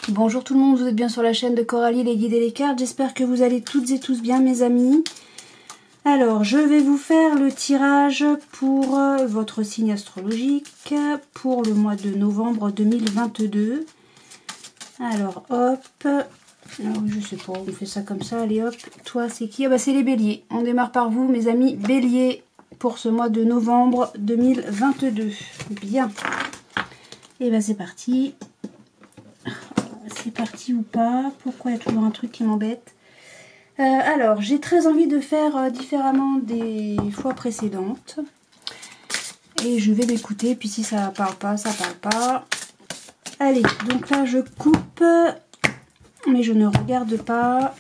Bonjour tout le monde, vous êtes bien sur la chaîne de Coralie, les guides et les cartes. J'espère que vous allez toutes et tous bien mes amis. Alors, je vais vous faire le tirage pour votre signe astrologique pour le mois de novembre 2022. Alors, hop. Alors, je sais pas, on fait ça comme ça, allez hop. Toi, c'est qui? Ah bah c'est les béliers. On démarre par vous, mes amis béliers, pour ce mois de novembre 2022. Bien. Et bah c'est parti. C'est parti ou pas? Pourquoi il y a toujours un truc qui m'embête? Alors, j'ai très envie de faire différemment des fois précédentes. Et je vais m'écouter, puis si ça parle pas, ça parle pas. Allez, donc là je coupe, mais je ne regarde pas.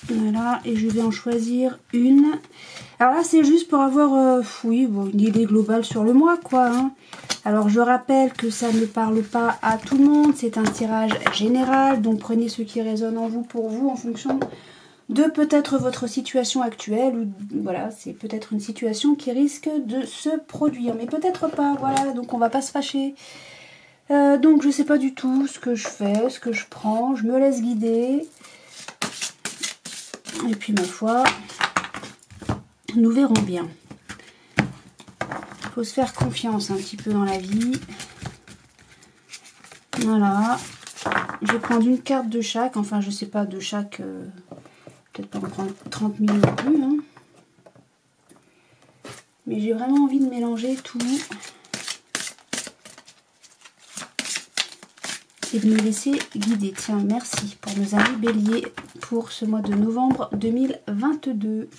Voilà, et je vais en choisir une. Alors là, c'est juste pour avoir oui, bon, une idée globale sur le mois, quoi. Hein. Alors, je rappelle que ça ne parle pas à tout le monde. C'est un tirage général. Donc, prenez ce qui résonne en vous pour vous en fonction de peut-être votre situation actuelle. Ou voilà, c'est peut-être une situation qui risque de se produire. Mais peut-être pas, voilà. Donc, on va pas se fâcher. Donc, je sais pas du tout ce que je fais, ce que je prends. Je me laisse guider. Et puis, ma foi, nous verrons bien. Il faut se faire confiance un petit peu dans la vie. Voilà. Je vais prendre une carte de chaque. Enfin, je sais pas de chaque. Peut-être pas en prendre 30 000 non plus. Hein. Mais j'ai vraiment envie de mélanger tout. Et de me laisser guider. Tiens, merci pour nos amis béliers pour ce mois de novembre 2022.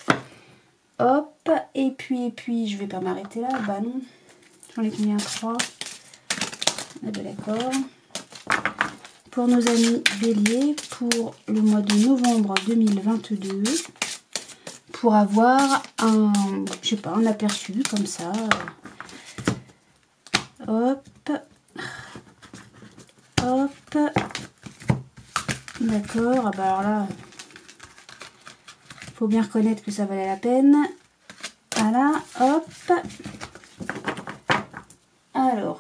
Hop, et puis, je vais pas m'arrêter là, bah non. J'en ai combien? 3. Ah ben d'accord. Pour nos amis béliers, pour le mois de novembre 2022, pour avoir un, je sais pas, un aperçu comme ça. Hop. Hop. D'accord, ah bah alors là... Faut bien reconnaître que ça valait la peine. Voilà, hop. Alors,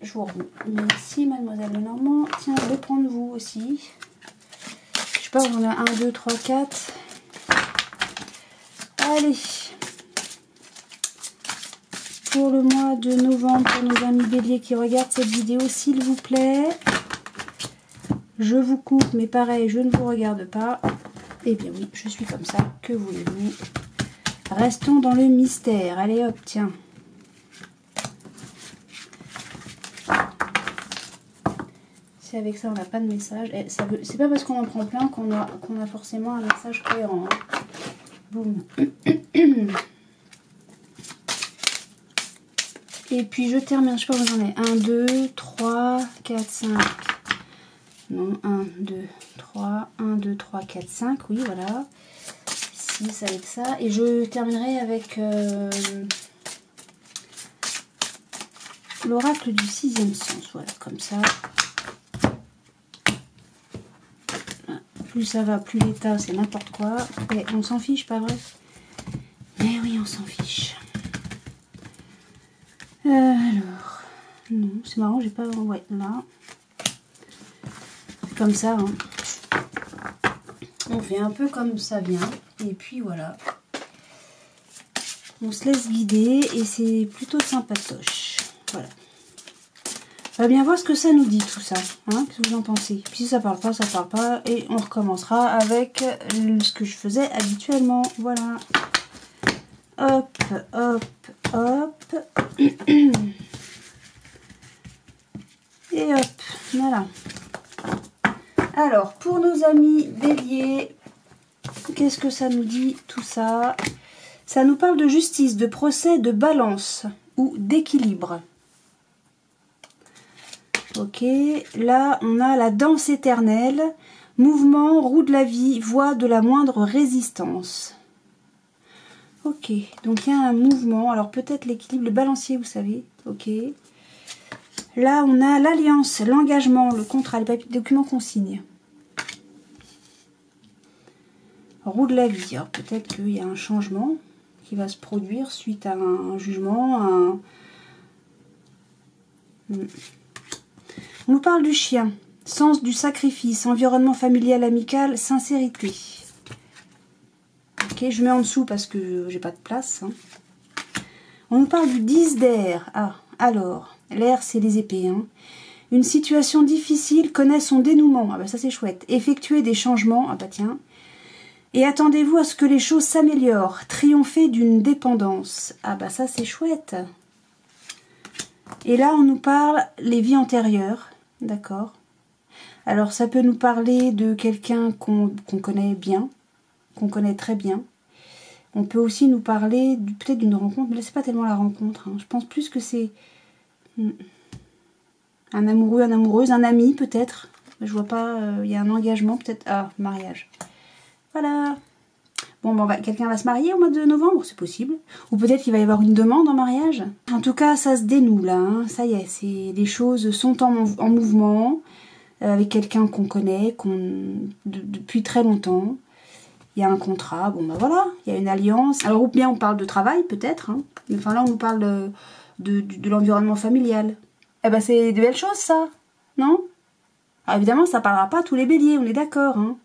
je vous remets ici, mademoiselle Lenormand. Tiens, je vais prendre vous aussi. Je sais pas, on a 1, 2, 3, 4. Allez. Pour le mois de novembre, pour nos amis béliers qui regardent cette vidéo, s'il vous plaît. Je vous coupe, mais pareil, je ne vous regarde pas. Eh bien oui, je suis comme ça, que voulez-vous? Restons dans le mystère. Allez hop, tiens. Si avec ça on n'a pas de message, c'est pas parce qu'on en prend plein qu'on a forcément un message cohérent. Hein. Boum. Et puis je termine, je sais pas où j'en ai. 1, 2, 3, 4, 5. Non, 1, 2, 3, 1, 2, 3, 4, 5, oui, voilà. 6 avec ça. Et je terminerai avec l'oracle du 6e sens, voilà, comme ça. Plus ça va, plus l'état, c'est n'importe quoi. Et on s'en fiche, pas vrai? Mais oui, on s'en fiche. Alors, non, c'est marrant, j'ai pas... Ouais, là. Comme ça, hein. On fait un peu comme ça vient. Et puis voilà. On se laisse guider et c'est plutôt sympatoche. Voilà. On va bien voir ce que ça nous dit tout ça. Hein, qu'est-ce que vous en pensez? Puis si ça parle pas, ça parle pas. Et on recommencera avec ce que je faisais habituellement. Voilà. Hop, hop, hop. Et hop. Voilà. Alors, pour nos amis béliers, qu'est-ce que ça nous dit tout ça? Ça nous parle de justice, de procès, de balance ou d'équilibre. Ok, là on a la danse éternelle, mouvement, roue de la vie, voie de la moindre résistance. Ok, donc il y a un mouvement, alors peut-être l'équilibre, le balancier vous savez, ok. Là on a l'alliance, l'engagement, le contrat, les papiers, documents qu'on signe. Roue de la vie, alors peut-être qu'il y a un changement qui va se produire suite à un jugement, On nous parle du chien. Sens du sacrifice, environnement familial, amical, sincérité. Ok, je mets en dessous parce que j'ai pas de place. Hein. On nous parle du 10 d'air. Ah, alors, l'air c'est les épées. Hein. Une situation difficile connaît son dénouement. Ah bah ça c'est chouette. Effectuer des changements. Ah bah tiens. Et attendez-vous à ce que les choses s'améliorent. Triompher d'une dépendance. Ah bah ça c'est chouette. Et là on nous parle les vies antérieures. D'accord. Alors ça peut nous parler de quelqu'un qu'on connaît bien. Qu'on connaît très bien. On peut aussi nous parler peut-être d'une rencontre. Mais là c'est pas tellement la rencontre. Hein. Je pense plus que c'est un amoureux, une amoureuse, un ami peut-être. Je vois pas. Il y a un engagement peut-être. Ah, mariage. Voilà. Bon, ben, quelqu'un va se marier au mois de novembre, c'est possible. Ou peut-être qu'il va y avoir une demande en mariage. En tout cas, ça se dénoue là. Hein. Ça y est, les choses sont en mouvement. Avec quelqu'un qu'on connaît depuis très longtemps. Il y a un contrat. Bon, ben voilà. Il y a une alliance. Alors, ou bien on parle de travail, peut-être. Hein. Mais enfin, là, on nous parle de l'environnement familial. Eh ben, c'est de belles choses, ça. Non? Alors, évidemment, ça parlera pas à tous les béliers, on est d'accord. Hein.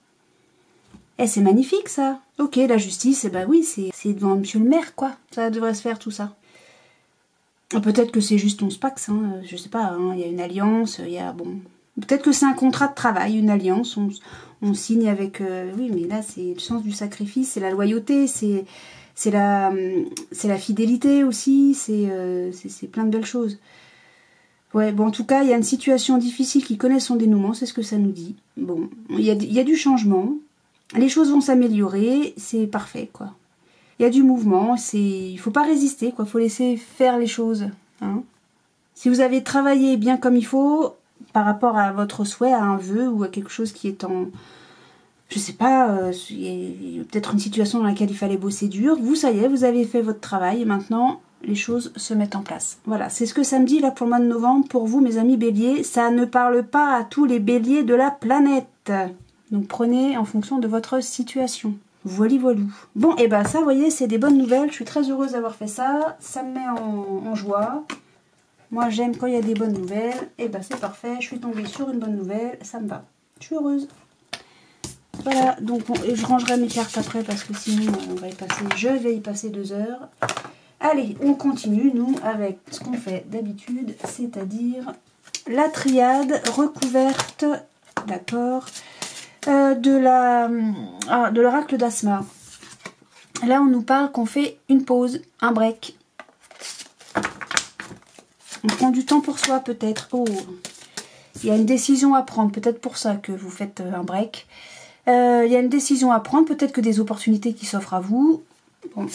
Eh, c'est magnifique, ça. Ok, la justice, eh ben oui, c'est devant monsieur le maire, quoi. Ça devrait se faire, tout ça. Peut-être que c'est juste 11 pax, hein. Je sais pas, hein. Il y a une alliance, il y a, bon... Peut-être que c'est un contrat de travail, une alliance, on signe avec... oui, mais là, c'est le sens du sacrifice, c'est la loyauté, c'est la fidélité aussi, c'est plein de belles choses. Ouais, bon, en tout cas, il y a une situation difficile qui connaît son dénouement, c'est ce que ça nous dit. Bon, il y a du changement. Les choses vont s'améliorer, c'est parfait, quoi. Il y a du mouvement, il faut pas résister, quoi. Il faut laisser faire les choses. Hein. Si vous avez travaillé bien comme il faut, par rapport à votre souhait, à un vœu ou à quelque chose qui est en... Je sais pas, il y a peut-être une situation dans laquelle il fallait bosser dur. Vous, ça y est, vous avez fait votre travail et maintenant, les choses se mettent en place. Voilà, c'est ce que ça me dit là pour le mois de novembre. Pour vous, mes amis béliers, ça ne parle pas à tous les béliers de la planète. Donc prenez en fonction de votre situation. Voili voilou. Bon, et ben ça, vous voyez, c'est des bonnes nouvelles. Je suis très heureuse d'avoir fait ça. Ça me met en joie. Moi, j'aime quand il y a des bonnes nouvelles. Et ben c'est parfait. Je suis tombée sur une bonne nouvelle. Ça me va. Je suis heureuse. Voilà, donc je rangerai mes cartes après parce que sinon, je vais y passer 2 heures. Allez, on continue, nous, avec ce qu'on fait d'habitude, c'est-à-dire la triade recouverte, d'accord, de l'oracle d'Asma. Là, on nous parle qu'on fait une pause, un break. On prend du temps pour soi, peut-être. Oh, il y a une décision à prendre, peut-être pour ça que vous faites un break. Il y a une décision à prendre, peut-être que des opportunités qui s'offrent à vous. Bon.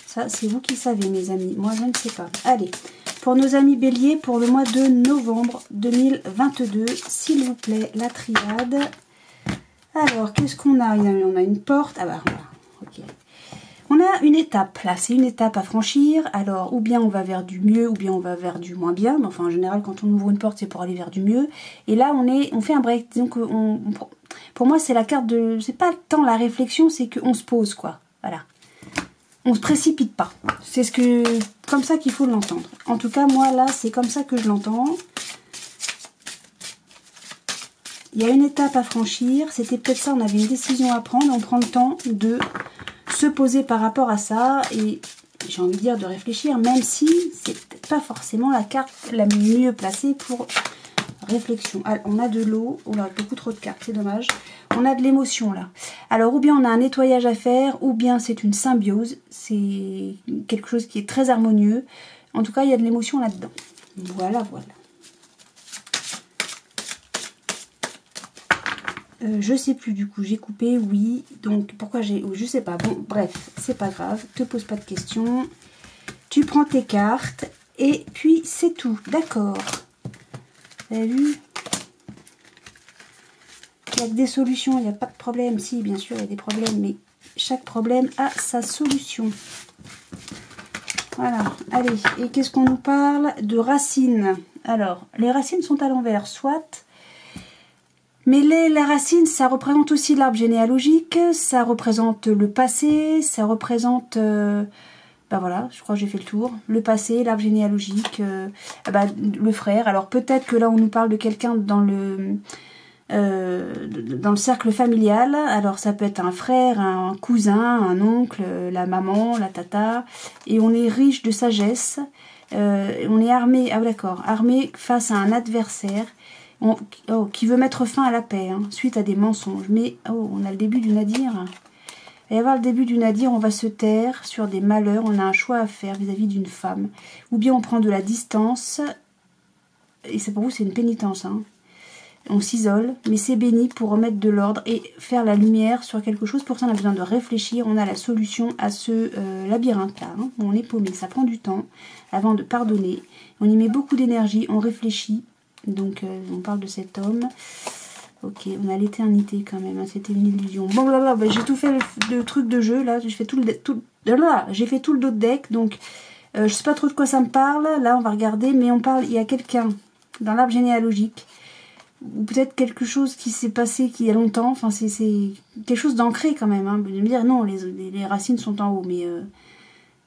Ça, c'est vous qui savez, mes amis. Moi, je ne sais pas. Allez, pour nos amis béliers, pour le mois de novembre 2022, s'il vous plaît, la triade. Alors, qu'est-ce qu'on a? On a une porte. Ah bah, voilà. Ok. On a une étape, là. C'est une étape à franchir. Alors, ou bien on va vers du mieux, ou bien on va vers du moins bien. Mais enfin, en général, quand on ouvre une porte, c'est pour aller vers du mieux. Et là, on fait un break. Donc, pour moi, c'est la carte de... C'est pas tant la réflexion, c'est qu'on se pose, quoi. Voilà. On se précipite pas. C'est comme ça qu'il faut l'entendre. En tout cas, moi, là, c'est comme ça que je l'entends. Il y a une étape à franchir. C'était peut-être ça, on avait une décision à prendre. On prend le temps de se poser par rapport à ça. Et j'ai envie de dire de réfléchir, même si c'est peut-être pas forcément la carte la mieux placée pour réflexion. Alors, on a de l'eau. On a beaucoup trop de cartes, c'est dommage. On a de l'émotion là. Alors ou bien on a un nettoyage à faire, ou bien c'est une symbiose. C'est quelque chose qui est très harmonieux. En tout cas, il y a de l'émotion là-dedans. Voilà, voilà. Je sais plus du coup, j'ai coupé, oui. Donc pourquoi j'ai... Je sais pas. Bon, bref, c'est pas grave. Te pose pas de questions. Tu prends tes cartes et puis c'est tout. D'accord. Vous avez vu ? Il y a que des solutions, il n'y a pas de problème. Si, bien sûr, il y a des problèmes, mais chaque problème a sa solution. Voilà, allez. Et qu'est-ce qu'on nous parle? De racines. Alors, les racines sont à l'envers, soit. Mais la racine, ça représente aussi l'arbre généalogique, ça représente le passé, ça représente Bah voilà, je crois que j'ai fait le tour. Le passé, l'arbre généalogique, le frère. Alors peut-être que là on nous parle de quelqu'un dans le cercle familial. Alors ça peut être un frère, un cousin, un oncle, la maman, la tata. Et on est riche de sagesse. On est armé, ah d'accord, armé face à un adversaire qui veut mettre fin à la paix, hein, suite à des mensonges. Mais on a le début du nadir. Il va y avoir le début du nadir, on va se taire sur des malheurs, on a un choix à faire vis-à-vis d'une femme. Ou bien on prend de la distance, et c'est pour vous c'est une pénitence, hein. On s'isole, mais c'est béni pour remettre de l'ordre et faire la lumière sur quelque chose. Pour ça on a besoin de réfléchir, on a la solution à ce labyrinthe-là, hein, où on est paumé. Ça prend du temps avant de pardonner, on y met beaucoup d'énergie, on réfléchit. Donc on parle de cet homme. Ok, on a l'éternité quand même, hein, c'était une illusion. Bon, là, j'ai tout fait le truc de jeu, là, j'ai fait tout le dos de deck, donc je sais pas trop de quoi ça me parle. Là, on va regarder, mais on parle, il y a quelqu'un dans l'arbre généalogique, ou peut-être quelque chose qui s'est passé il y a longtemps, enfin, c'est quelque chose d'ancré quand même, hein. De me dire, non, les racines sont en haut, mais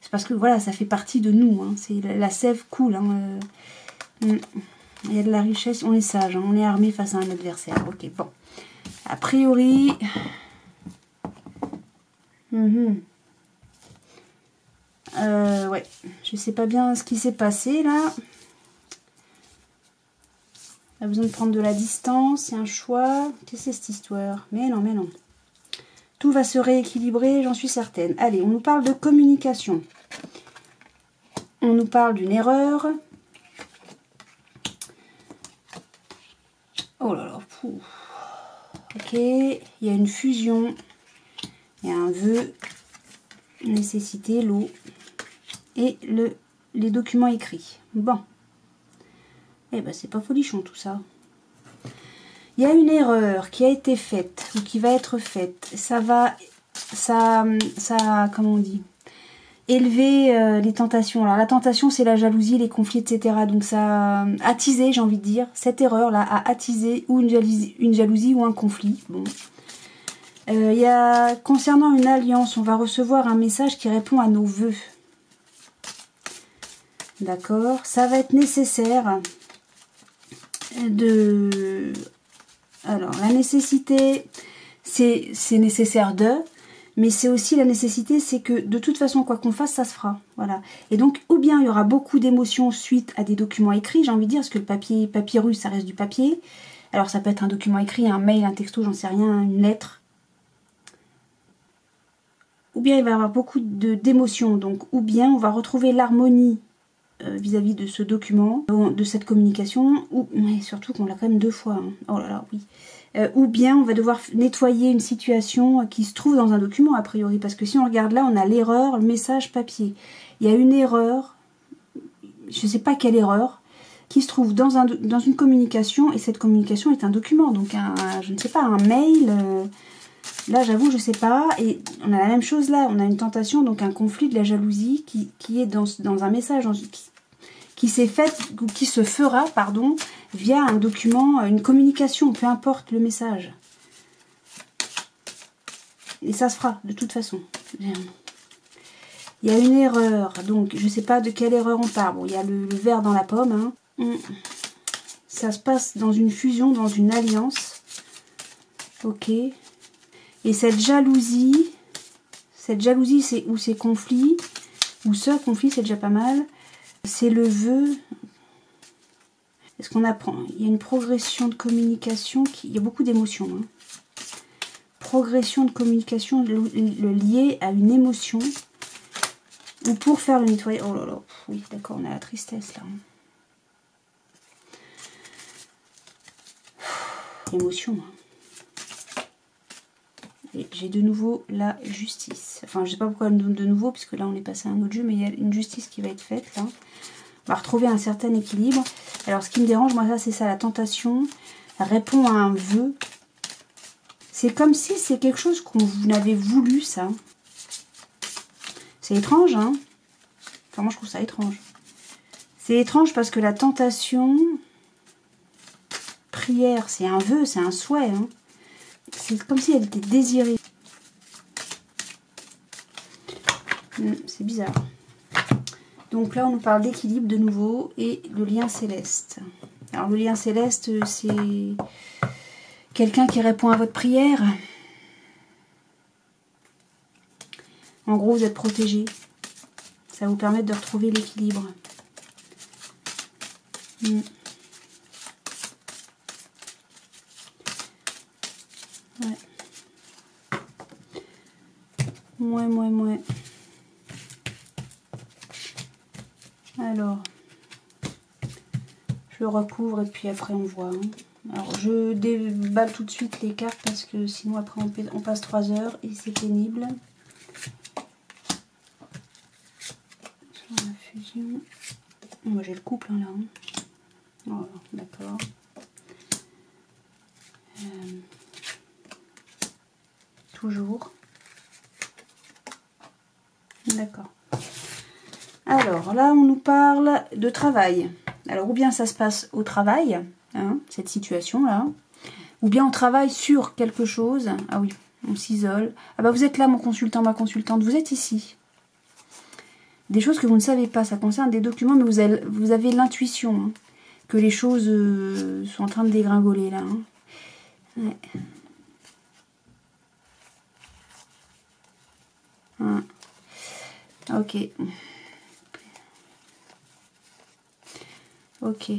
c'est parce que, voilà, ça fait partie de nous, hein, c'est la sève coule, hein, il y a de la richesse, on est sage, hein, on est armé face à un adversaire. Ok, bon. A priori... ouais, je sais pas bien ce qui s'est passé là. On a besoin de prendre de la distance, c'est un choix. Qu'est-ce que c'est cette histoire? Mais non, mais non. Tout va se rééquilibrer, j'en suis certaine. Allez, on nous parle de communication. On nous parle d'une erreur. Oh là là, pouf. Ok, il y a une fusion, il y a un vœu, nécessité, l'eau et les documents écrits. Bon, eh ben c'est pas folichon tout ça. Il y a une erreur qui a été faite ou qui va être faite. Ça comment on dit, élever les tentations. Alors la tentation c'est la jalousie, les conflits, etc. Donc ça a attisé, j'ai envie de dire, cette erreur là a attisé ou une jalousie ou un conflit. Bon. Il y a, concernant une alliance, on va recevoir un message qui répond à nos vœux. D'accord, ça va être nécessaire de... Alors la nécessité, c'est nécessaire mais c'est aussi la nécessité, c'est que de toute façon, quoi qu'on fasse, ça se fera. Voilà. Et donc, ou bien il y aura beaucoup d'émotions suite à des documents écrits, j'ai envie de dire, parce que le papyrus, ça reste du papier. Alors ça peut être un document écrit, un mail, un texto, j'en sais rien, une lettre. Ou bien il va y avoir beaucoup d'émotions, donc ou bien on va retrouver l'harmonie vis-à-vis de ce document, de cette communication, ou mais surtout qu'on l'a quand même 2 fois. Hein. Oh là là, oui. Ou bien on va devoir nettoyer une situation qui se trouve dans un document a priori, parce que si on regarde là, on a l'erreur, le message papier. Il y a une erreur, je ne sais pas quelle erreur, qui se trouve dans une communication, et cette communication est un document, donc je ne sais pas, un mail, là j'avoue je ne sais pas, et on a la même chose là, on a une tentation, donc un conflit de la jalousie qui est dans un message, qui s'est fait, ou qui se fera, pardon, via un document, une communication, peu importe le message. Et ça se fera, de toute façon. Il y a une erreur, donc je ne sais pas de quelle erreur on parle. Bon, il y a le verre dans la pomme. Hein. Ça se passe dans une fusion, dans une alliance. Ok. Et cette jalousie, c'est ou ces conflits, ou ce conflit, c'est déjà pas mal. C'est le vœu. Est-ce qu'on apprend? Il y a une progression de communication, il y a beaucoup d'émotions. Hein. Progression de communication le lié à une émotion. Ou pour faire le nettoyage. Oh là là, oui, d'accord, on a la tristesse là. Émotion. Hein. Et j'ai de nouveau la justice. Enfin, je sais pas pourquoi de nouveau, puisque là on est passé à un autre jeu, mais il y a une justice qui va être faite là. On va retrouver un certain équilibre. Alors ce qui me dérange, moi ça c'est ça, la tentation répond à un vœu. C'est comme si c'est quelque chose qu'on avait voulu, ça. C'est étrange, hein. Enfin moi je trouve ça étrange. C'est étrange parce que la tentation, prière, c'est un vœu, c'est un souhait. Hein. C'est comme si elle était désirée. C'est bizarre. Donc là, on nous parle d'équilibre de nouveau et le lien céleste. Alors le lien céleste, c'est quelqu'un qui répond à votre prière. En gros, vous êtes protégé. Ça vous permet de retrouver l'équilibre. Ouais. Ouais. Alors, je le recouvre et puis après on voit. Hein. Alors, je déballe tout de suite les cartes parce que sinon après on passe 3 heures et c'est pénible. Sur la fusion. Moi j'ai le couple hein, là. Hein. Voilà, d'accord. Toujours. D'accord. Alors là, on nous parle de travail. Alors, ou bien ça se passe au travail, hein, cette situation-là, ou bien on travaille sur quelque chose. Ah oui, on s'isole. Ah bah vous êtes là, mon consultant, ma consultante, vous êtes ici. Des choses que vous ne savez pas, ça concerne des documents, mais vous avez l'intuition hein, que les choses sont en train de dégringoler là. Hein. Ouais. Hein. Ok. Ok.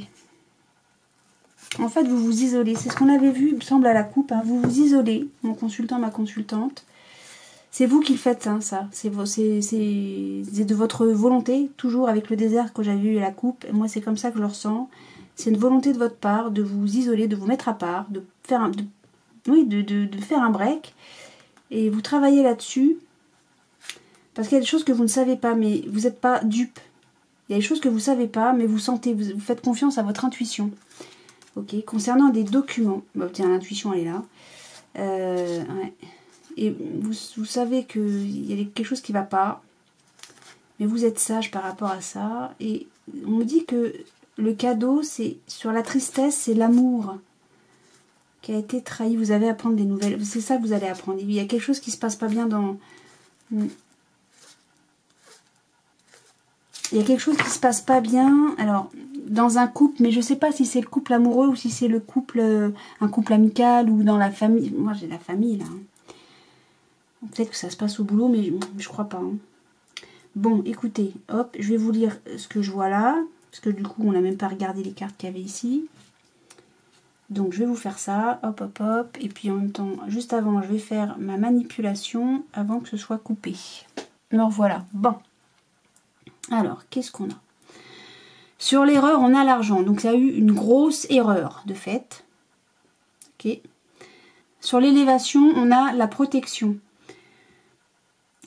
En fait, vous vous isolez. C'est ce qu'on avait vu, il me semble, à la coupe. Hein. Vous vous isolez, mon consultant, ma consultante. C'est vous qui le faites, hein, ça. C'est de votre volonté, toujours avec le désert que j'avais eu à la coupe. Et moi, c'est comme ça que je le ressens. C'est une volonté de votre part de vous isoler, de vous mettre à part, de faire de faire un break. Et vous travaillez là-dessus. Parce qu'il y a des choses que vous ne savez pas, mais vous n'êtes pas dupe. Il y a des choses que vous ne savez pas, mais vous sentez, vous faites confiance à votre intuition. Ok. Concernant des documents, bah, tiens, l'intuition, elle est là. Ouais. Et vous savez qu'il y a quelque chose qui ne va pas, mais vous êtes sage par rapport à ça. Et on me dit que le cadeau, c'est sur la tristesse, c'est l'amour qui a été trahi. Vous avez à apprendre des nouvelles. C'est ça que vous allez apprendre. Il y a quelque chose qui ne se passe pas bien dans... Il y a quelque chose qui se passe pas bien, alors, dans un couple, mais je sais pas si c'est le couple amoureux ou si c'est le couple, un couple amical ou dans la famille. Moi, j'ai la famille, là. Peut-être que ça se passe au boulot, mais je crois pas. Hein. Bon, écoutez, hop, je vais vous lire ce que je vois là, parce que du coup, on n'a même pas regardé les cartes qu'il y avait ici. Donc, je vais vous faire ça, hop, hop, hop, et puis en même temps, juste avant, je vais faire ma manipulation avant que ce soit coupé. Alors, voilà, bon. Alors, qu'est-ce qu'on a? Sur l'erreur, on a l'argent. Donc, ça a eu une grosse erreur, de fait. Ok. Sur l'élévation, on a la protection.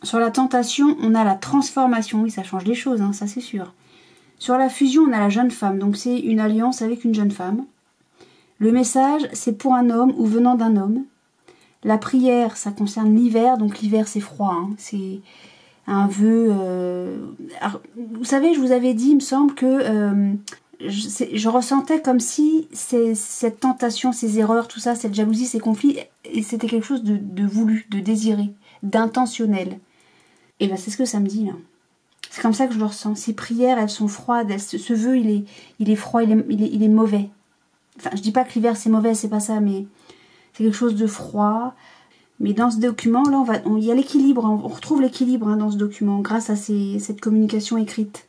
Sur la tentation, on a la transformation. Oui, ça change les choses, hein, ça c'est sûr. Sur la fusion, on a la jeune femme. Donc, c'est une alliance avec une jeune femme. Le message, c'est pour un homme ou venant d'un homme. La prière, ça concerne l'hiver. Donc, l'hiver, c'est froid. Hein, c'est... un vœu... Alors, vous savez, je vous avais dit, il me semble que je ressentais comme si cette tentation, ces erreurs, tout ça, cette jalousie, ces conflits, et c'était quelque chose de voulu, de désiré, d'intentionnel. Et bien, c'est ce que ça me dit, là. C'est comme ça que je le ressens. Ces prières, elles sont froides. Ce vœu, il est froid, il est mauvais. Enfin, je dis pas que l'hiver, c'est mauvais, c'est pas ça, mais c'est quelque chose de froid. Mais dans ce document, là, il y a l'équilibre. On retrouve l'équilibre hein, dans ce document grâce à cette communication écrite.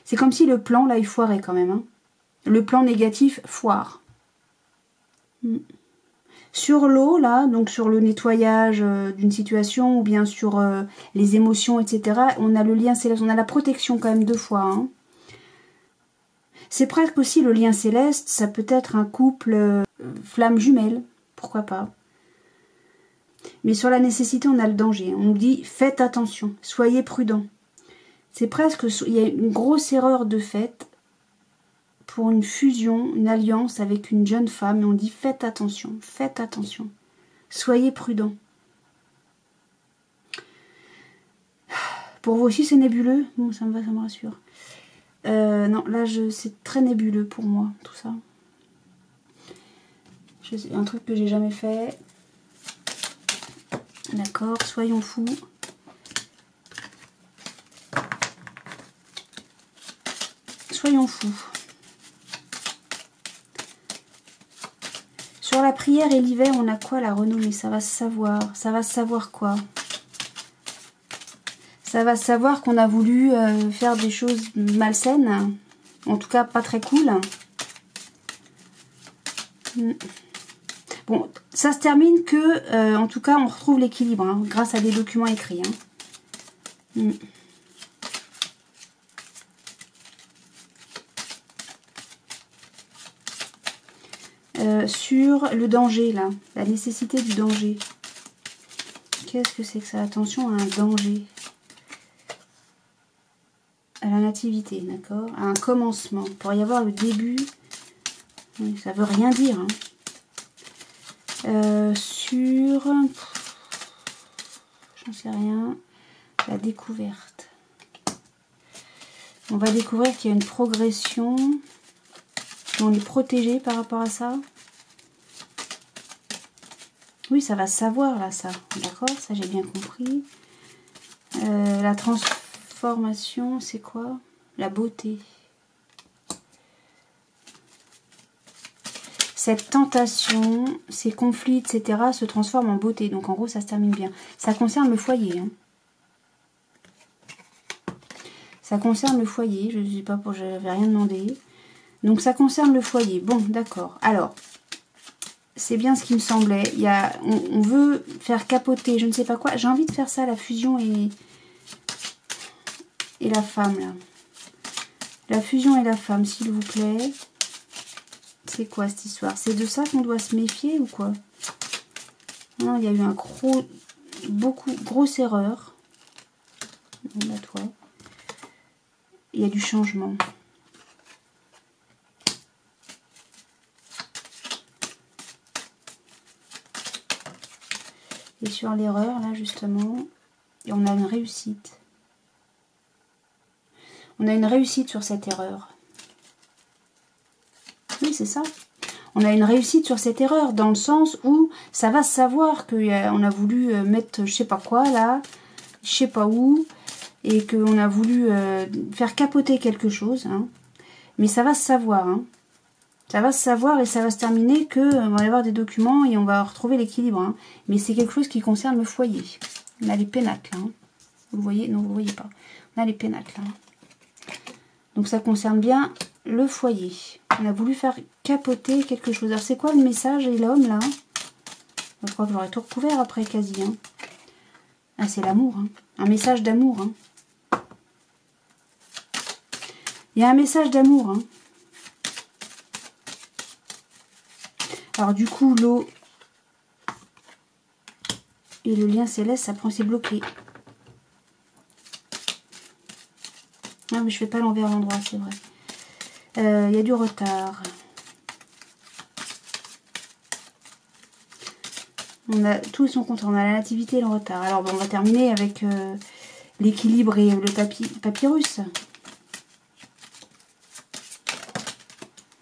C'est comme si le plan, là, il foirait quand même. Hein. Le plan négatif foire. Sur l'eau, là, donc sur le nettoyage d'une situation ou bien sur les émotions, etc., on a le lien céleste. On a la protection quand même 2 fois. Hein. C'est presque aussi le lien céleste. Ça peut être un couple flamme jumelle. Pourquoi pas? Mais sur la nécessité, on a le danger. On nous dit, faites attention, soyez prudents. C'est presque, il y a une grosse erreur de fait pour une fusion, une alliance avec une jeune femme. Et on dit, faites attention, soyez prudents. Pour vous aussi, c'est nébuleux? Bon, ça me va, ça me rassure. Non, là, c'est très nébuleux pour moi, tout ça. Un truc que j'ai jamais fait. D'accord, soyons fous. soyons fous. Sur la prière et l'hiver, on a quoi la renommée? Ça va se savoir. Ça va se savoir quoi? Ça va se savoir qu'on a voulu faire des choses malsaines. En tout cas, pas très cool. Bon, ça se termine que, en tout cas, on retrouve l'équilibre hein, grâce à des documents écrits. Hein. Sur le danger, là, la nécessité du danger. Qu'est-ce que c'est que ça? Attention à un danger. À la nativité, d'accord? À un commencement. Il pourrait y avoir le début. Oui, ça veut rien dire. Hein. Sur... J'en sais rien. La découverte. On va découvrir qu'il y a une progression. On est protégé par rapport à ça. Oui, ça va se savoir là, ça. D'accord, ça j'ai bien compris. La transformation, c'est quoi? La beauté. Cette tentation, ces conflits, etc. se transforment en beauté. Donc en gros, ça se termine bien. Ça concerne le foyer. Hein. Ça concerne le foyer. Je ne sais pas, je n'avais rien demandé. Donc ça concerne le foyer. Bon, d'accord. Alors, c'est bien ce qui me semblait. On veut faire capoter, je ne sais pas quoi. J'ai envie de faire ça, la fusion et la femme, là. La fusion et la femme, s'il vous plaît. C'est quoi cette histoire? C'est de ça qu'on doit se méfier ou quoi? Non, il y a eu un grosse erreur. Là, toi. Il y a du changement. Et sur l'erreur, là, justement, et on a une réussite. On a une réussite sur cette erreur. Oui, c'est ça. On a une réussite sur cette erreur, dans le sens où ça va se savoir qu'on a voulu mettre je sais pas quoi, là, je sais pas où, et qu'on a voulu faire capoter quelque chose. Hein. Mais ça va se savoir, hein. Ça va se savoir et ça va se terminer que on va y avoir des documents et on va retrouver l'équilibre. Hein. Mais c'est quelque chose qui concerne le foyer. On a les pénacles. Hein. Vous le voyez? Non, vous ne voyez pas. On a les pénacles. Hein. Donc ça concerne bien le foyer. On a voulu faire capoter quelque chose. Alors c'est quoi le message et l'homme là? Je crois que j'aurais tout recouvert après quasi. Hein. Ah, c'est l'amour. Hein. Un message d'amour. Hein. Il y a un message d'amour. Hein. Alors du coup, l'eau et le lien céleste, ça prend, c'est bloqué. Non, mais je fais pas l'envers l'endroit, c'est vrai. Il y a du retard. On a tous son contraire. On a la nativité et le retard. Alors bon, on va terminer avec l'équilibre et le papyrus.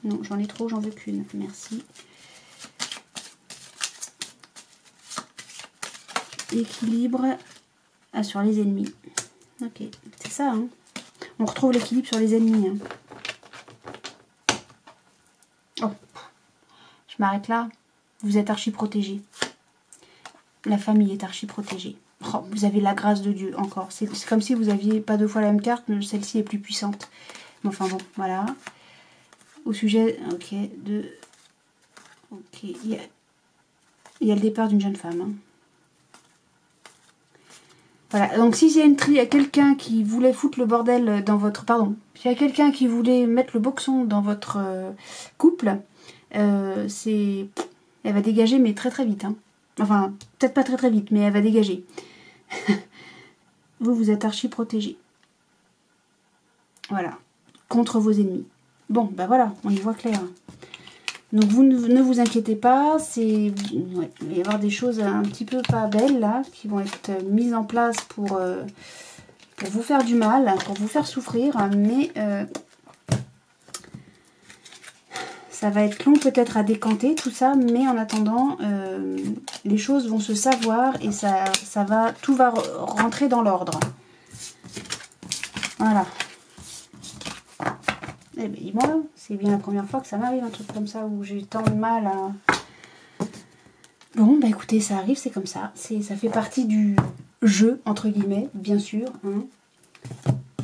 Non, j'en ai trop, j'en veux qu'une. Merci. Équilibre sur les ennemis. Ok, c'est ça. Hein. On retrouve l'équilibre sur les ennemis. Hein. Oh, je m'arrête là. Vous êtes archi protégés. La famille est archi protégée. Oh, vous avez la grâce de Dieu encore. C'est comme si vous aviez pas deux fois la même carte, mais celle-ci est plus puissante. Mais enfin bon, voilà. Au sujet, ok, de... Ok, il y a le départ d'une jeune femme. Hein. Voilà, donc s'il y a quelqu'un qui voulait foutre le bordel dans votre... Pardon, s'il y a quelqu'un qui voulait mettre le boxon dans votre couple, elle va dégager, mais très très vite. Hein. Enfin, peut-être pas très très vite, mais elle va dégager. Vous êtes archi protégé. Voilà, contre vos ennemis. Bon, ben voilà, on y voit clair. Donc vous ne vous inquiétez pas, il va y avoir des choses un petit peu pas belles là, qui vont être mises en place pour vous faire du mal, pour vous faire souffrir, mais ça va être long peut-être à décanter tout ça, mais en attendant, les choses vont se savoir et tout va rentrer dans l'ordre. Voilà. Eh bien, moi, c'est bien la première fois que ça m'arrive, un truc comme ça, où j'ai tant de mal à... Bon, bah écoutez, ça arrive, c'est comme ça. Ça fait partie du jeu, entre guillemets, bien sûr. Hein.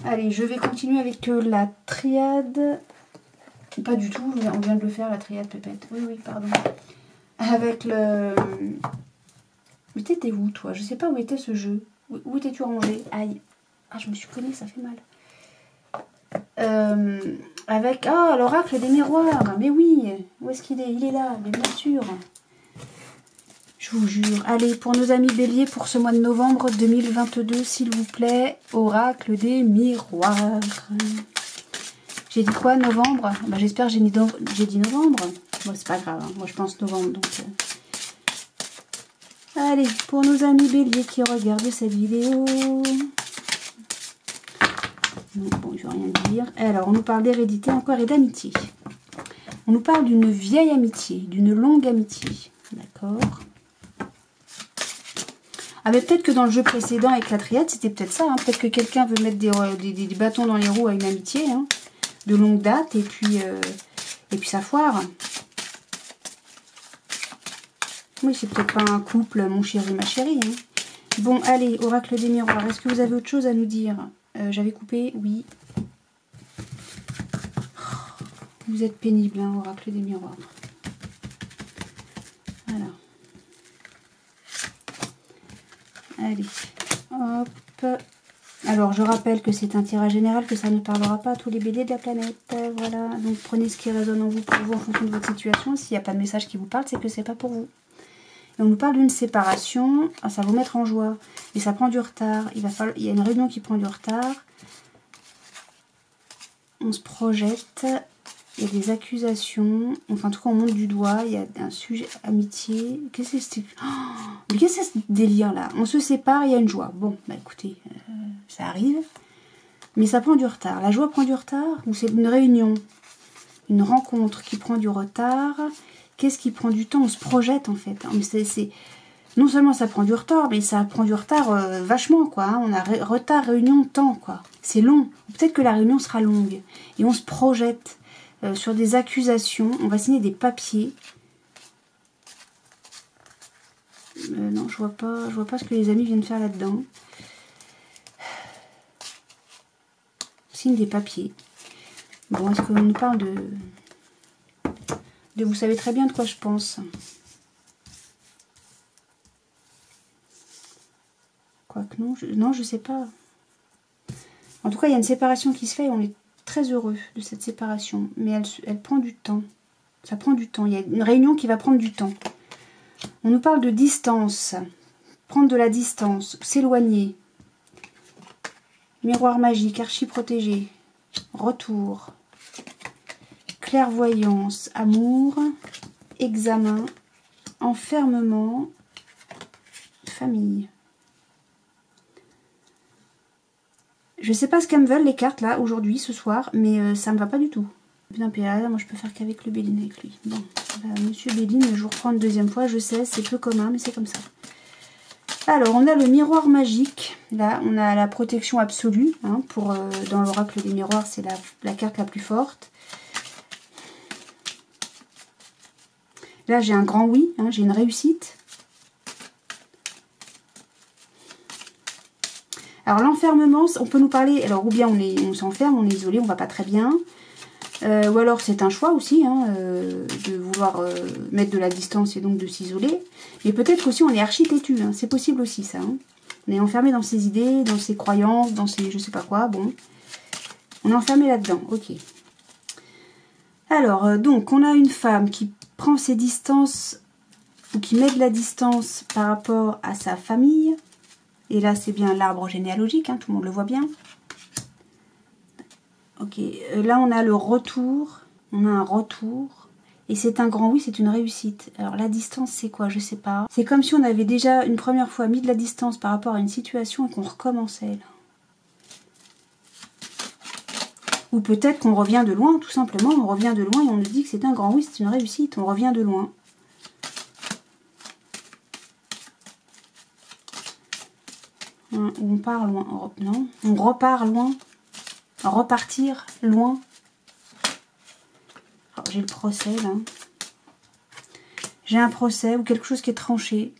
Allez, je vais continuer avec la triade. Pas du tout, on vient de le faire, la triade pépette. Oui, oui, pardon. Avec le... Mais t'étais où, toi? Je sais pas où était ce jeu. Où étais-tu rangé? Aïe. Ah, je me suis cognée, ça fait mal. Avec... Ah, l'oracle des miroirs. Mais oui, où est-ce qu'il est? Il est là, mais bien sûr. Je vous jure. Allez, pour nos amis béliers, pour ce mois de novembre 2022, s'il vous plaît, oracle des miroirs. J'ai dit quoi, novembre? Bah, j'espère que j'ai dit novembre. Bon, c'est pas grave, hein. Moi je pense novembre. Donc, Allez, pour nos amis béliers qui regardent cette vidéo. Non, bon, je vais rien dire. Alors, on nous parle d'hérédité encore et d'amitié. On nous parle d'une vieille amitié, d'une longue amitié. D'accord. Ah, mais peut-être que dans le jeu précédent avec la triade, c'était peut-être ça. Hein. Peut-être que quelqu'un veut mettre des bâtons dans les roues à une amitié. Hein. De longue date et puis ça foire. Oui, c'est peut-être pas un couple, mon chéri, ma chérie. Hein. Bon, allez, oracle des miroirs. Est-ce que vous avez autre chose à nous dire? J'avais coupé, oui. Vous êtes pénible, hein, oracle des miroirs. Voilà. Allez, hop. Alors, je rappelle que c'est un tirage général, que ça ne parlera pas à tous les béliers de la planète. Voilà, donc prenez ce qui résonne en vous pour vous en fonction de votre situation. S'il n'y a pas de message qui vous parle, c'est que c'est pas pour vous. Et on nous parle d'une séparation, ça va vous mettre en joie. Mais ça prend du retard. Il y a une réunion qui prend du retard. On se projette. Il y a des accusations. Enfin, en tout cas, on monte du doigt. Il y a un sujet amitié. Qu'est-ce que c'est? Mais qu'est-ce que c'est ce délire-là? On se sépare, il y a une joie. Bon, bah écoutez, ça arrive. Mais ça prend du retard. La joie prend du retard? Ou c'est une réunion? Une rencontre qui prend du retard? Qu'est-ce qui prend du temps? On se projette, en fait. Non seulement ça prend du retard, mais ça prend du retard vachement, quoi. Hein. On a retard, réunion, temps, quoi. C'est long. Peut-être que la réunion sera longue. Et on se projette sur des accusations. On va signer des papiers. Non, je vois pas ce que les amis viennent faire là-dedans. Signe des papiers. Bon, est-ce qu'on nous parle de... Vous savez très bien de quoi je pense. Quoique non, non, je sais pas. En tout cas, il y a une séparation qui se fait et on est très heureux de cette séparation. Mais elle prend du temps. Ça prend du temps. Il y a une réunion qui va prendre du temps. On nous parle de distance. Prendre de la distance. S'éloigner. Miroir magique. Archi-protégé. Retour. Clairvoyance. Amour. Examen. Enfermement. Famille. Je sais pas ce qu'elles me veulent les cartes là aujourd'hui, ce soir, mais ça me va pas du tout. Putain, moi je peux faire qu'avec le Béline avec lui. Bon, bah, monsieur Béline, je vous reprends une deuxième fois, je sais, c'est peu commun, mais c'est comme ça. Alors, on a le miroir magique. Là, on a la protection absolue. Hein, dans l'oracle des miroirs, c'est la carte la plus forte. Là, j'ai un grand oui, hein, j'ai une réussite. Alors l'enfermement, on peut nous parler, alors ou bien on s'enferme, on est isolé, on va pas très bien, ou alors c'est un choix aussi, hein, de vouloir mettre de la distance et donc de s'isoler, mais peut-être aussi on est archi têtu, hein, c'est possible aussi ça, hein. On est enfermé dans ses idées, dans ses croyances, dans ses je sais pas quoi, bon, on est enfermé là-dedans, ok. Alors, donc on a une femme qui prend ses distances, ou qui met de la distance par rapport à sa famille. Et là, c'est bien l'arbre généalogique, hein, tout le monde le voit bien. Ok, là, on a le retour. On a un retour. Et c'est un grand oui, c'est une réussite. Alors, la distance, c'est quoi? Je sais pas. C'est comme si on avait déjà une première fois mis de la distance par rapport à une situation et qu'on recommençait, là. Ou peut-être qu'on revient de loin, tout simplement. On revient de loin et on nous dit que c'est un grand oui, c'est une réussite. On revient de loin. On part loin, non, on repart loin, repartir loin. J'ai le procès là. J'ai un procès ou quelque chose qui est tranché.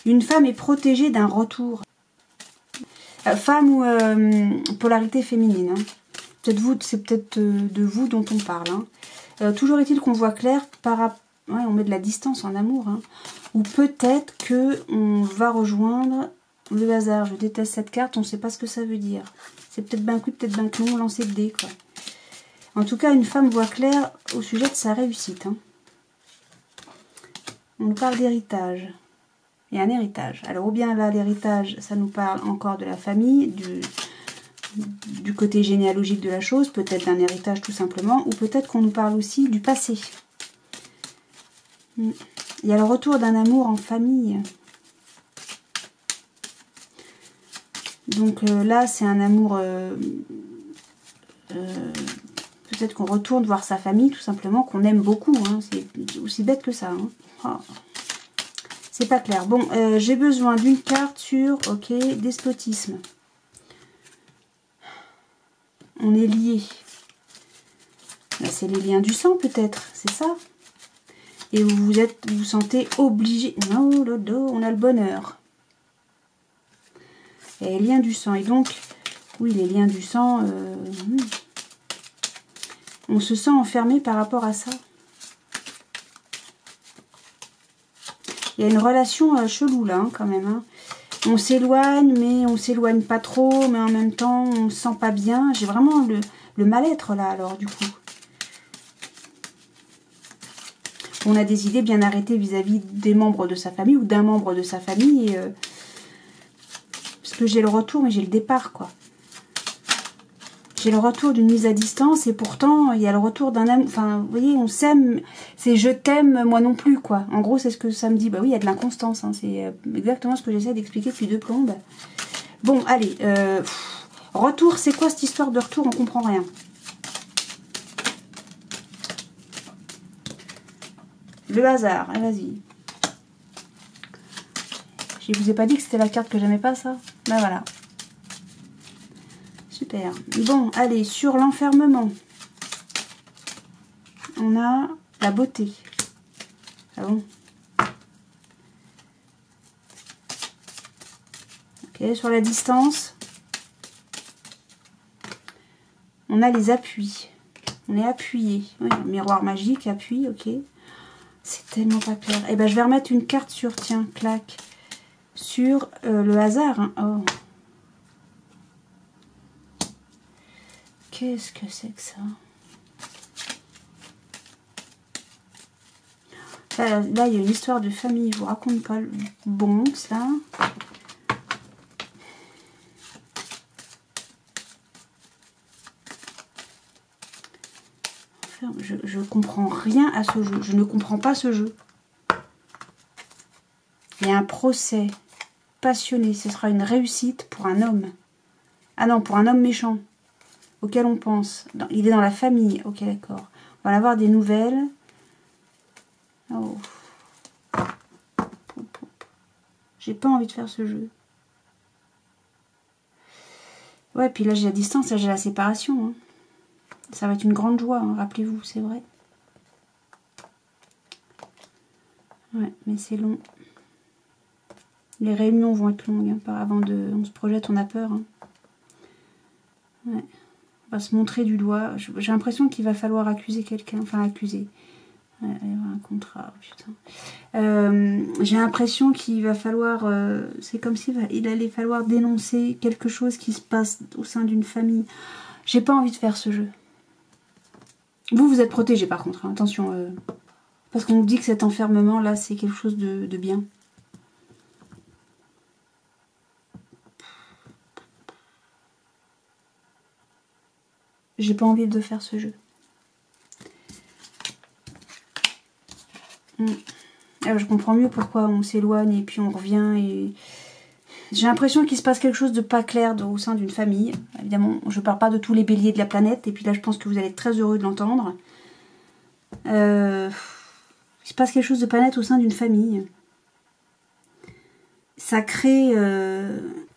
Une femme est protégée d'un retour. Femme ou polarité féminine. Hein. Peut-être vous, c'est peut-être de vous dont on parle. Hein. Toujours est-il qu'on voit clair par rapport... Ouais, on met de la distance en amour. Hein. Ou peut-être que on va rejoindre le hasard. Je déteste cette carte, on ne sait pas ce que ça veut dire. C'est peut-être ben coup, peut-être ben non, lancer de dés, quoi. En tout cas, une femme voit clair au sujet de sa réussite. Hein. On nous parle d'héritage. Et un héritage. Alors, ou bien là, l'héritage, ça nous parle encore de la famille, du côté généalogique de la chose, peut-être d'un héritage tout simplement, ou peut-être qu'on nous parle aussi du passé. Il y a le retour d'un amour en famille. Donc là, c'est un amour... peut-être qu'on retourne voir sa famille, tout simplement, qu'on aime beaucoup. Hein. C'est aussi bête que ça. Hein. Oh. C'est pas clair. Bon, j'ai besoin d'une carte sur, ok, despotisme. On est liés. C'est les liens du sang, peut-être, c'est ça. Et vous vous sentez obligé. Non, on a le bonheur. Et les liens du sang. Et donc, oui, les liens du sang, on se sent enfermé par rapport à ça. Il y a une relation chelou là, hein, quand même. Hein. On s'éloigne, mais on s'éloigne pas trop, mais en même temps, on se sent pas bien. J'ai vraiment le mal-être là, alors, du coup. On a des idées bien arrêtées vis-à-vis des membres de sa famille ou d'un membre de sa famille. Parce que j'ai le retour, mais j'ai le départ, quoi. J'ai le retour d'une mise à distance et pourtant, il y a le retour d'un amour. Enfin, vous voyez, on s'aime, c'est je t'aime, moi non plus, quoi. En gros, c'est ce que ça me dit. Bah oui, il y a de l'inconstance. Hein. C'est exactement ce que j'essaie d'expliquer depuis 2 plombes. Bon, allez. Retour, c'est quoi cette histoire de retour? On comprend rien. Le hasard, hein, vas-y. Je vous ai pas dit que c'était la carte que j'aimais pas, ça? Ben voilà. Super. Bon, allez, sur l'enfermement. On a la beauté. Ah bon? Ok, sur la distance. On a les appuis. On est appuyé. Oui, miroir magique, appui, ok. C'est tellement pas clair. Eh ben, je vais remettre une carte sur, tiens, clac. Sur le hasard. Hein. Oh. Qu'est-ce que c'est que ça? Là, il y a une histoire de famille. Je vous raconte pas le bon, ça. Je comprends rien à ce jeu. Je ne comprends pas ce jeu. Il y a un procès passionné. Ce sera une réussite pour un homme. Ah non, pour un homme méchant. Auquel on pense. Il est dans la famille. Ok, d'accord. On va avoir des nouvelles. Oh. J'ai pas envie de faire ce jeu. Ouais, puis là j'ai la distance, là j'ai la séparation. Hein. Ça va être une grande joie, hein, rappelez-vous, c'est vrai. Ouais, mais c'est long. Les réunions vont être longues. Hein, avant de... On se projette, on a peur. Hein. Ouais. On va se montrer du doigt. J'ai l'impression qu'il va falloir accuser quelqu'un. Enfin, accuser. Ouais, il y aura un contrat. Putain. J'ai l'impression qu'il va falloir... c'est comme s'il allait falloir dénoncer quelque chose qui se passe au sein d'une famille. J'ai pas envie de faire ce jeu. Vous êtes protégé par contre. Hein, attention. Parce qu'on nous dit que cet enfermement, là, c'est quelque chose de bien. J'ai pas envie de faire ce jeu. Alors, je comprends mieux pourquoi on s'éloigne et puis on revient. Et j'ai l'impression qu'il se passe quelque chose de pas clair au sein d'une famille. Évidemment, je parle pas de tous les béliers de la planète. Et puis là, je pense que vous allez être très heureux de l'entendre. Il se passe quelque chose de pas net au sein d'une famille. Ça crée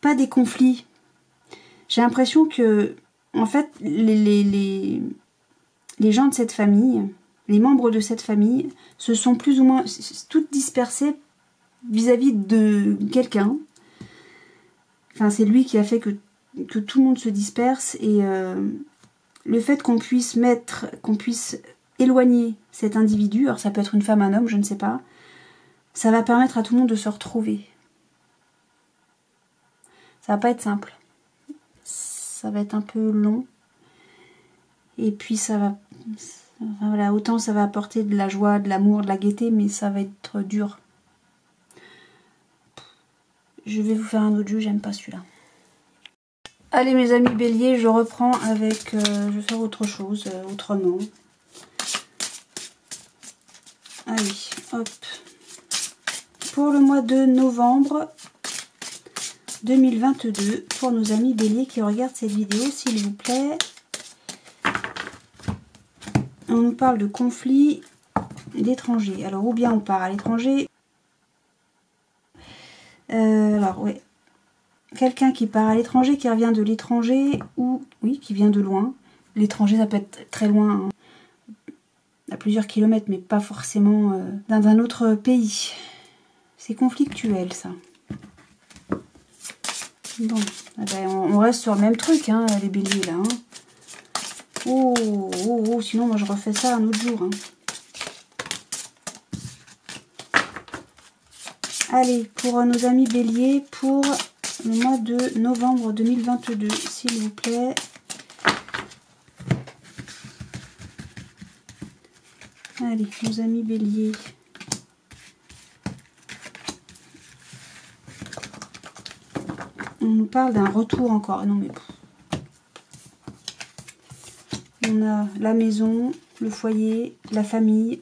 pas des conflits. J'ai l'impression que en fait, les gens de cette famille, les membres de cette famille, se sont plus ou moins toutes dispersées vis-à-vis de quelqu'un. Enfin, c'est lui qui a fait que tout le monde se disperse. Et le fait qu'on puisse éloigner cet individu, alors ça peut être une femme, un homme, je ne sais pas, ça va permettre à tout le monde de se retrouver. Ça va pas être simple. Ça va être un peu long. Et puis ça va... Voilà, autant ça va apporter de la joie, de l'amour, de la gaieté, mais ça va être dur. Je vais vous faire un autre jeu, j'aime pas celui-là. Allez mes amis béliers, je reprends avec... je vais faire autre chose, autrement. Allez, hop. Pour le mois de novembre 2022, pour nos amis béliers qui regardent cette vidéo, s'il vous plaît. On nous parle de conflits d'étrangers. Alors, ou bien on part à l'étranger. Alors, ouais. Quelqu'un qui part à l'étranger, qui revient de l'étranger, ou, oui, qui vient de loin. L'étranger, ça peut être très loin, hein, à plusieurs kilomètres, mais pas forcément d'un autre pays. C'est conflictuel, ça. Bon, eh ben, on reste sur le même truc, hein, les béliers, là. Hein. Oh, sinon, moi, je refais ça un autre jour. Hein. Allez, pour nos amis béliers, pour le mois de novembre 2022, s'il vous plaît. Allez, nos amis béliers. On nous parle d'un retour encore. Non, mais... On a la maison, le foyer, la famille,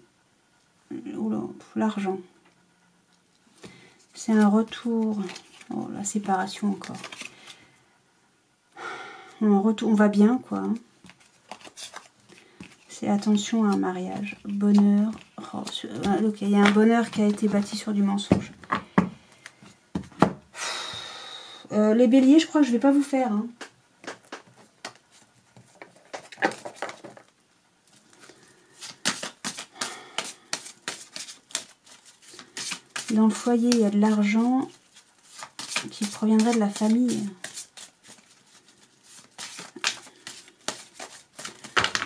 l'argent. C'est un retour. Oh, la séparation encore. Un retour, on va bien, quoi. C'est attention à un mariage. Bonheur. Oh, ok, il y a un bonheur qui a été bâti sur du mensonge. Les béliers, je crois que je ne vais pas vous faire. Hein. Dans le foyer, il y a de l'argent qui proviendrait de la famille.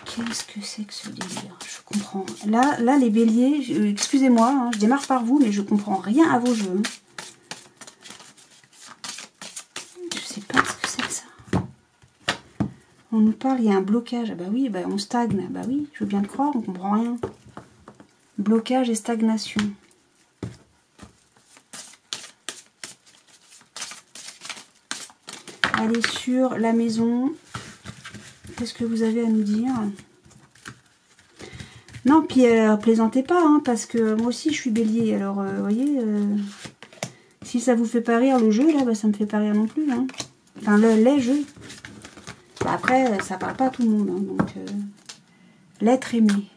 Qu'est-ce que c'est que ce délire? Je comprends. Là, les béliers, excusez-moi, hein, je démarre par vous, mais je comprends rien à vos jeux. Je sais pas ce que c'est que ça. On nous parle, il y a un blocage. Ah bah oui, bah on stagne. Bah oui, je veux bien te croire, on comprend rien. Blocage et stagnation. Allez sur la maison. Qu'est-ce que vous avez à nous dire? Non, puis plaisantez pas, hein, parce que moi aussi je suis bélier. Alors, vous voyez, si ça vous fait pas rire le jeu, là, bah, ça me fait pas rire non plus. Hein. Enfin, les jeux. Bah, après, ça parle pas à tout le monde. Hein, donc, l'être aimé.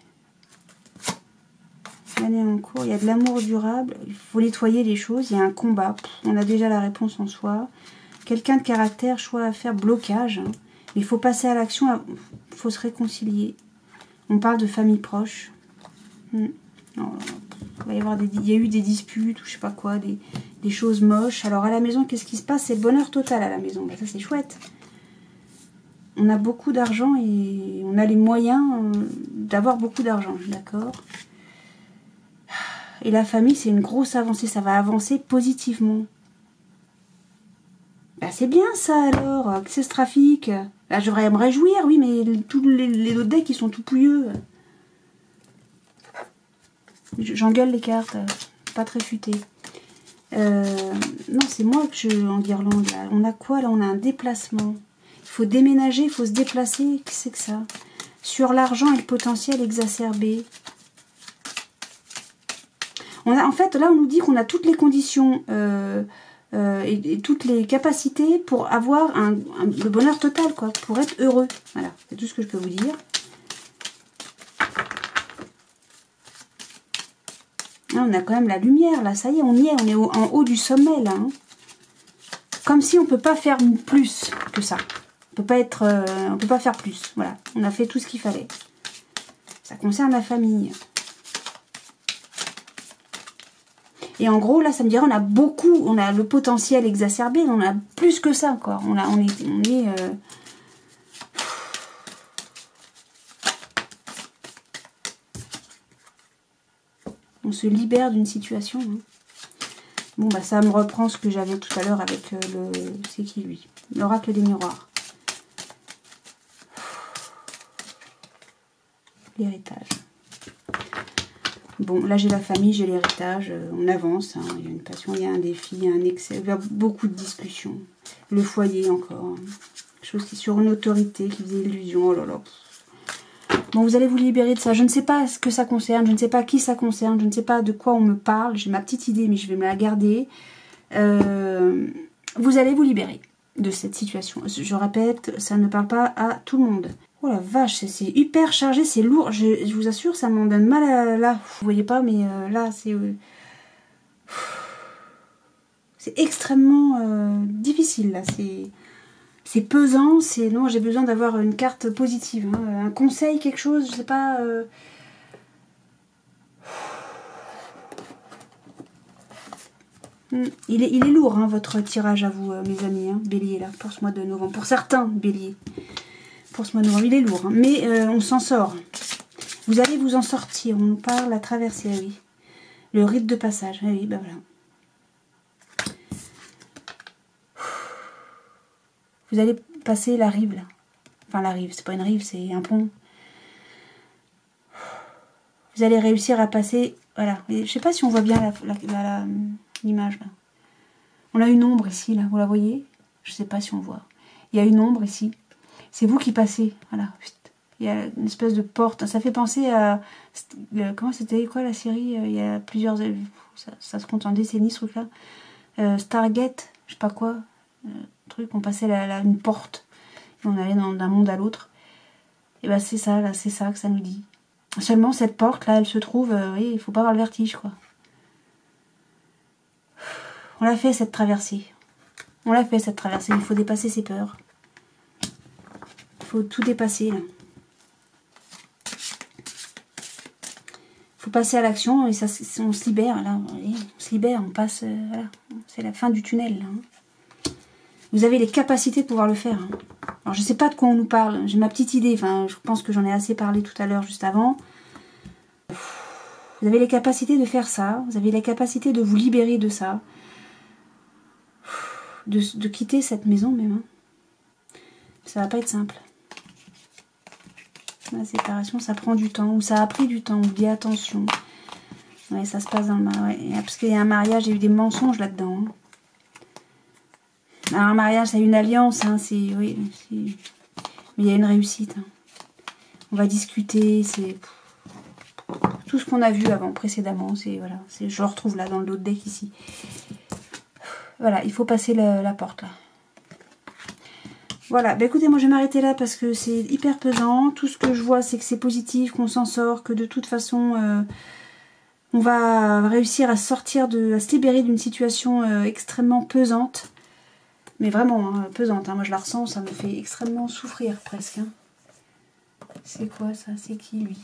L'année en cours, il y a de l'amour durable. Il faut nettoyer les choses. Il y a un combat. On a déjà la réponse en soi. Quelqu'un de caractère, choix à faire, blocage. Hein. Il faut passer à l'action, il faut se réconcilier. On parle de famille proche. Il va y avoir il y a eu des disputes ou je sais pas quoi, des choses moches. Alors à la maison, qu'est-ce qui se passe? C'est le bonheur total à la maison. Ben, ça c'est chouette. On a beaucoup d'argent et on a les moyens d'avoir beaucoup d'argent, d'accord? Et la famille, c'est une grosse avancée. Ça va avancer positivement. Ben, c'est bien ça alors, que c'est ce trafic. Là, je devrais me réjouir, oui, mais tous les autres decks, ils sont tout pouilleux. J'engueule les cartes, pas très futé. Non, c'est moi que je en guirlande là. On a quoi là? On a un déplacement. Il faut déménager, il faut se déplacer. Qu'est-ce que c'est que ça? Sur l'argent et le potentiel exacerbé. En fait, là, on nous dit qu'on a toutes les conditions et toutes les capacités pour avoir le bonheur total, quoi, pour être heureux. Voilà, c'est tout ce que je peux vous dire. Là, on a quand même la lumière, là, ça y est, on y est, on est en haut du sommet, là. Hein. Comme si on ne peut pas faire plus que ça. On ne peut pas être, on peut pas faire plus. Voilà, on a fait tout ce qu'il fallait. Ça concerne la famille. Et en gros, là, ça me dirait, on a le potentiel exacerbé, mais on a plus que ça encore. On se libère d'une situation. Hein. Bon, bah ça me reprend ce que j'avais tout à l'heure avec le... C'est qui, lui? L'oracle des miroirs. L'héritage. Bon, là j'ai la famille, j'ai l'héritage, on avance, hein. Il y a une passion, il y a un défi, il y a un excès, il y a beaucoup de discussions. Le foyer encore, hein. Quelque chose qui est sur une autorité qui faisait illusion, oh là là. Bon, vous allez vous libérer de ça, je ne sais pas ce que ça concerne, je ne sais pas qui ça concerne, je ne sais pas de quoi on me parle, j'ai ma petite idée mais je vais me la garder. Vous allez vous libérer de cette situation. Je répète, ça ne parle pas à tout le monde. Oh la vache, c'est hyper chargé, c'est lourd. Je vous assure, ça m'en donne mal à... Là, vous voyez pas, mais là, c'est extrêmement difficile, là. C'est pesant, c'est... Non, j'ai besoin d'avoir une carte positive. Hein. Un conseil, quelque chose, je sais pas... Il est lourd, hein, votre tirage à vous, mes amis, hein, bélier, là, pour ce mois de novembre. Pour certains, bélier. Pour ce mois de novembre, il est lourd, hein, mais on s'en sort. Vous allez vous en sortir. On nous parle la traversée, ah oui. Le rite de passage, ah oui, ben voilà. Vous allez passer la rive, là. Enfin, la rive, c'est pas une rive, c'est un pont. Vous allez réussir à passer, voilà. Je sais pas si on voit bien l'image, là. On a une ombre ici, là, vous la voyez? Je sais pas si on voit. Il y a une ombre ici. C'est vous qui passez, voilà. Il y a une espèce de porte. Ça fait penser à... Comment c'était quoi la série? Il y a plusieurs... Ça se compte en décennies, ce truc-là. Stargate, je sais pas quoi. Truc, on passait une porte. Et on allait d'un monde à l'autre. Et ben c'est ça, là, c'est ça que ça nous dit. Seulement, cette porte, là, elle se trouve... oui, il faut pas avoir le vertige, quoi. On l'a fait, cette traversée. On l'a fait, cette traversée. Il faut dépasser ses peurs. Il faut tout dépasser, là. Il faut passer à l'action et ça, on se libère, là. On se libère, on passe... voilà. C'est la fin du tunnel, là. Vous avez les capacités de pouvoir le faire. Hein. Alors, je sais pas de quoi on nous parle. J'ai ma petite idée. Enfin, je pense que j'en ai assez parlé tout à l'heure, juste avant. Vous avez les capacités de faire ça. Vous avez les capacités de vous libérer de ça. De quitter cette maison, même. Hein. Ça va pas être simple. La séparation, ça prend du temps. Ou ça a pris du temps. On dit attention. Ouais, ça se passe dans le mariage. Ouais, parce qu'il y a un mariage, il y a eu des mensonges là-dedans. Hein. Alors, un mariage, c'est une alliance, hein, oui, mais il y a une réussite. Hein. On va discuter, c'est tout ce qu'on a vu avant, précédemment, voilà, je le retrouve là, dans le dos de deck, ici. Voilà, il faut passer la porte, là. Voilà, bah écoutez, moi je vais m'arrêter là parce que c'est hyper pesant. Tout ce que je vois, c'est que c'est positif, qu'on s'en sort, que de toute façon, on va réussir à sortir, à se libérer d'une situation extrêmement pesante. Mais vraiment, hein, pesante. Hein. Moi, je la ressens, ça me fait extrêmement souffrir, presque. Hein. C'est quoi, ça? C'est qui, lui?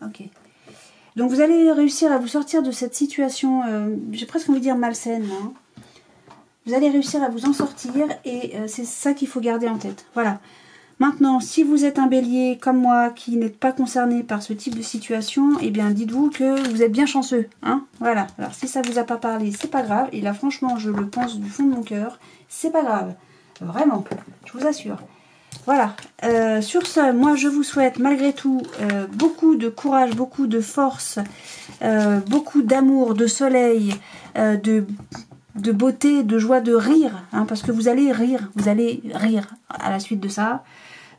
Ok. Donc, vous allez réussir à vous sortir de cette situation, j'ai presque envie de dire malsaine. Hein. Vous allez réussir à vous en sortir et c'est ça qu'il faut garder en tête. Voilà. Maintenant, si vous êtes un bélier comme moi qui n'êtes pas concerné par ce type de situation, eh bien dites-vous que vous êtes bien chanceux. Hein, voilà. Alors si ça vous a pas parlé, c'est pas grave. Et là franchement, je le pense du fond de mon cœur, c'est pas grave. Vraiment, je vous assure. Voilà. Sur ce, moi je vous souhaite malgré tout beaucoup de courage, beaucoup de force, beaucoup d'amour, de soleil, de beauté, de joie, de rire. Hein, parce que vous allez rire à la suite de ça.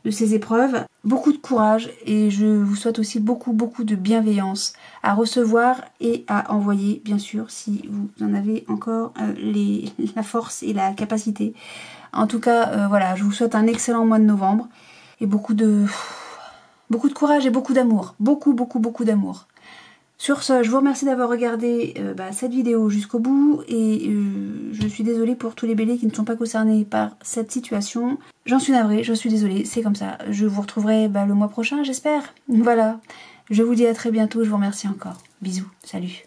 De ces épreuves, beaucoup de courage et je vous souhaite aussi beaucoup de bienveillance à recevoir et à envoyer, bien sûr, si vous en avez encore la force et la capacité. En tout cas, voilà, je vous souhaite un excellent mois de novembre et beaucoup de courage et beaucoup d'amour, beaucoup d'amour. Sur ce, je vous remercie d'avoir regardé cette vidéo jusqu'au bout et je suis désolée pour tous les béliers qui ne sont pas concernés par cette situation. J'en suis navrée, je suis désolée, c'est comme ça. Je vous retrouverai le mois prochain, j'espère. Voilà, je vous dis à très bientôt, je vous remercie encore. Bisous, salut.